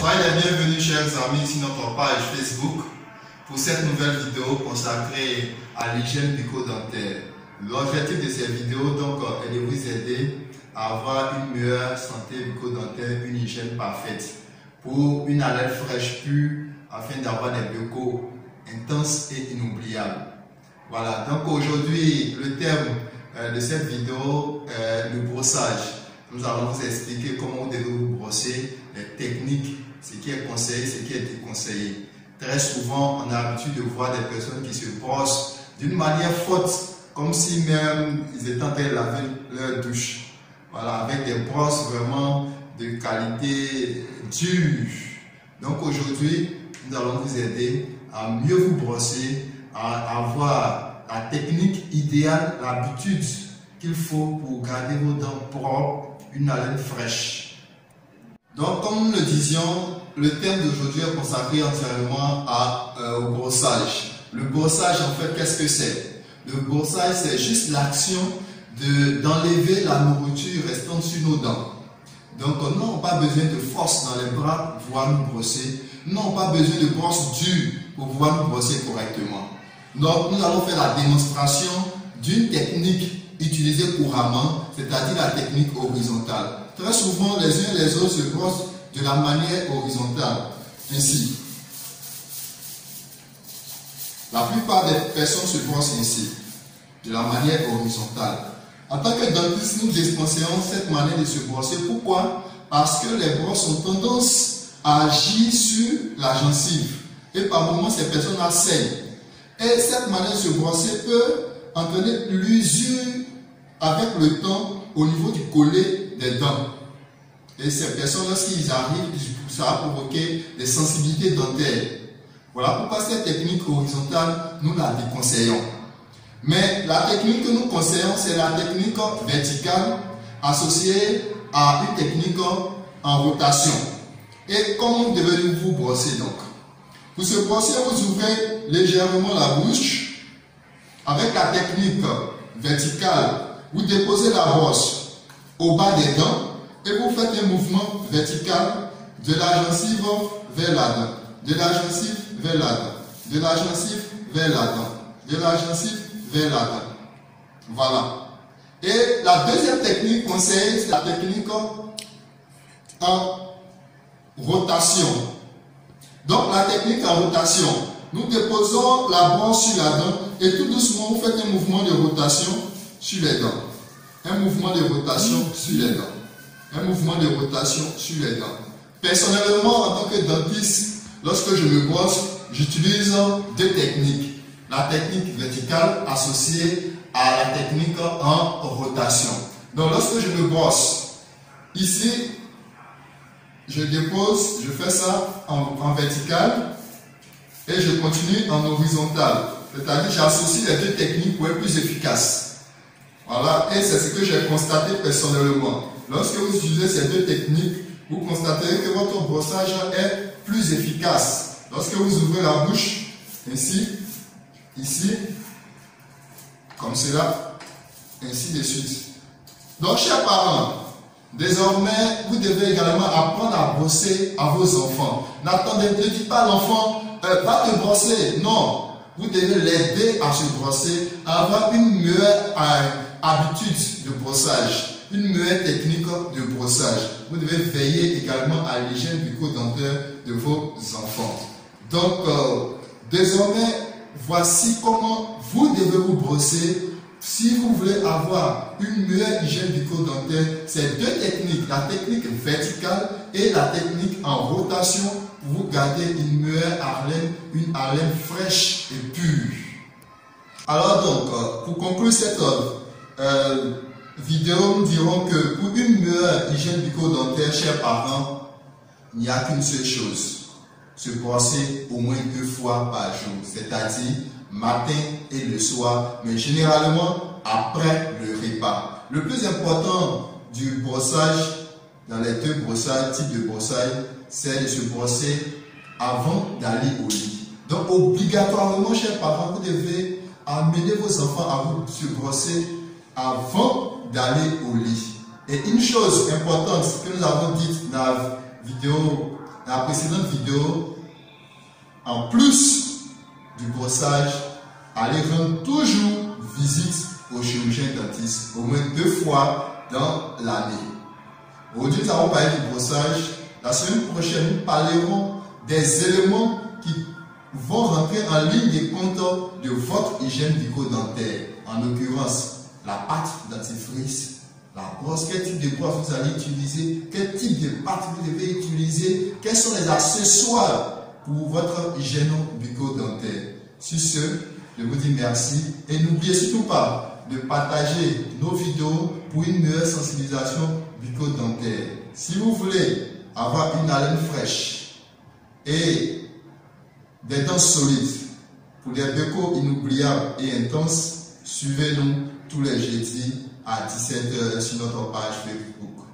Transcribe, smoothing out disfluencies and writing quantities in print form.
Soyez les bienvenus, chers amis, sur notre page Facebook pour cette nouvelle vidéo consacrée à l'hygiène bucco-dentaire. L'objectif de cette vidéo donc, est de vous aider à avoir une meilleure santé bucco-dentaire, une hygiène parfaite pour une haleine fraîche pure afin d'avoir des buccos intenses et inoubliables. Voilà, donc aujourd'hui, le thème de cette vidéo est le brossage. Nous allons vous expliquer comment vous devez vous brosser, les techniques, ce qui est conseillé, ce qui est déconseillé. Très souvent, on a l'habitude de voir des personnes qui se brossent d'une manière faute, comme si même ils étaient en train de laver leur douche. Voilà, avec des brosses vraiment de qualité dure. Donc aujourd'hui, nous allons vous aider à mieux vous brosser, à avoir la technique idéale, l'habitude qu'il faut pour garder vos dents propres, une haleine fraîche. Donc comme nous le disions, le thème d'aujourd'hui est consacré entièrement au brossage. Le brossage, en fait, qu'est-ce que c'est? Le brossage, c'est juste l'action d'enlever la nourriture restante sur nos dents. Donc nous n'avons pas besoin de force dans les bras pour pouvoir nous brosser. Nous n'avons pas besoin de brosse dure pour pouvoir nous brosser correctement. Donc nous allons faire la démonstration d'une technique utilisée couramment, c'est-à-dire la technique horizontale. Très souvent, les uns et les autres se brossent de la manière horizontale, ainsi. La plupart des personnes se brossent ainsi, de la manière horizontale. En tant que dentiste, nous déconseillons cette manière de se brosser. Pourquoi? Parce que les brosses ont tendance à agir sur la gencive. Et par moments, ces personnes-là saignent. Et cette manière de se brosser peut entraîner l'usure avec le temps au niveau du collet des dents. Et ces personnes, lorsqu'ils arrivent, ça va provoquer des sensibilités dentaires. Voilà pourquoi cette technique horizontale, nous la déconseillons. Mais la technique que nous conseillons, c'est la technique verticale associée à une technique en rotation. Et comment devez vous brosser donc? Pour se brosser, vous ouvrez légèrement la bouche. Avec la technique verticale, vous déposez la brosse au bas des dents et vous faites un mouvement vertical de la gencive vers la dent, de la gencive vers la dent, de la gencive vers la dent, de la gencive vers la dent. Voilà. Et la deuxième technique conseillée, c'est la technique en rotation. Donc la technique en rotation, nous déposons la brosse sur la dent et tout doucement vous faites un mouvement de rotation sur les dents. Un mouvement de rotation sur les dents. Un mouvement de rotation sur les dents. Personnellement, en tant que dentiste, lorsque je me brosse, j'utilise deux techniques. La technique verticale associée à la technique en rotation. Donc lorsque je me brosse, ici, je dépose, je fais ça en vertical et je continue en horizontal. C'est-à-dire j'associe les deux techniques pour être plus efficace. Voilà, et c'est ce que j'ai constaté personnellement. Lorsque vous utilisez ces deux techniques, vous constaterez que votre brossage est plus efficace. Lorsque vous ouvrez la bouche, ainsi, ici, comme cela, ainsi de suite. Donc, chers parents, désormais, vous devez également apprendre à brosser à vos enfants. N'attendez, ne dites pas à l'enfant, va te brosser. Non, vous devez l'aider à se brosser, à avoir une meilleure habitude de brossage, une meilleure technique de brossage. Vous devez veiller également à l'hygiène bucco-dentaire de vos enfants. Donc, désormais, voici comment vous devez vous brosser. Si vous voulez avoir une meilleure hygiène bucco-dentaire, c'est deux techniques, la technique verticale et la technique en rotation, pour vous garder une meilleure haleine, une haleine fraîche et pure. Alors donc, pour conclure cette vidéo, nous dirons que pour une meilleure hygiène bucco-dentaire, chers parents, il n'y a qu'une seule chose, se brosser au moins 2 fois par jour, c'est-à-dire matin et le soir, mais généralement après le repas. Le plus important du brossage, dans les deux types de brossage, c'est de se brosser avant d'aller au lit. Donc obligatoirement, chers parents, vous devez amener vos enfants à vous se brosser avant d'aller au lit. Et une chose importante que nous avons dite dans la vidéo la précédente vidéo, en plus du brossage, allez rendre toujours visite au chirurgien dentiste au moins 2 fois dans l'année. Aujourd'hui, nous allons parler du brossage. La semaine prochaine, nous parlerons des éléments qui vont rentrer en ligne de compte de votre hygiène bucco-dentaire. En l'occurrence, la pâte dentifrice, la brosse, quel type de brosse vous allez utiliser, quel type de pâte vous devez utiliser, quels sont les accessoires pour votre hygiène bucco-dentaire. Sur ce, je vous dis merci et n'oubliez surtout pas de partager nos vidéos pour une meilleure sensibilisation bucco-dentaire. Si vous voulez avoir une haleine fraîche et des dents solides pour des becos inoubliables et intenses, suivez-nous tous les jeudis à 17h sur notre page Facebook.